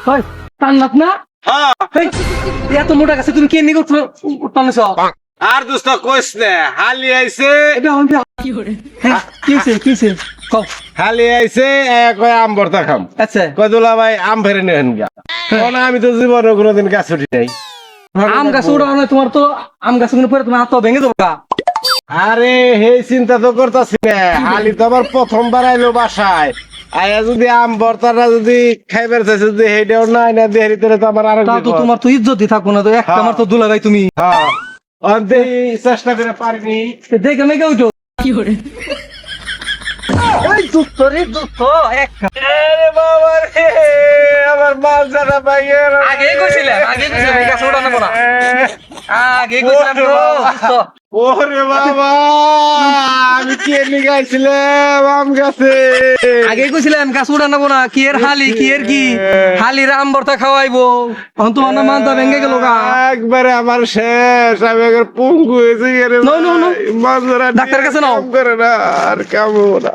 হয় টানলাত না হ্যাঁ এই, এত মোটা গাছে তুমি কে নিয়ে টানছ আর দোস্ত কইস না হালি আইছে এটা হইছে হ্যাঁ কিছে কও হালি আইছে কয় আম ভর্তা খাম আচ্ছা কয় দুলা ভাই আম ফেরে নেন গা কোন আমি তো জীবনে কোনোদিন গাছ উঠি নাই আম গাছ উড়ানো নয়, তোমার তো আম গাছ পরে তোমার হাত ভেঙে দেবো গা। আরে হে চিন্তা তো করতেছি না হালি তো আবার প্রথমবার আইলো বাসায় আয়া যদি আম ভর্তাটা যদি খাইবার চাইছে যদি হেইটাও নাই না দেহেরি তাহলে তো আমার আরো তা তো তোমার তো ইজ্জতই থাকবো না তো একটা আমার তো দুলা ভাই তুমি হ্যাঁ অন্তেই চেষ্টা করে পারিনি দেখে মেঘে উঠো ওই দুঃখ রে দুঃখ একটা আরে বাবা রে আমার মাছ জানা পাইয়ের আগে কইছিলাম এই গাছ উড়ানো না আগে কইছিলাম তো দুঃখ। ওরে বাবা আমি কে নিগাইছিলাম আম গাছে আগে কইছিলাম গাছ উড়ানো না কি এর হালি কি এর কি হালি রাম ভর্তা খাওয়াইবো এখন তোমার না মানটা ভেঙে গেল গা একবারে আমার শেষ আমি একবার পঙ্গু হয়েছে No, no, no. মাছ ধরা ডাক্তার কাছে নাও। কাম করে না আর কামও না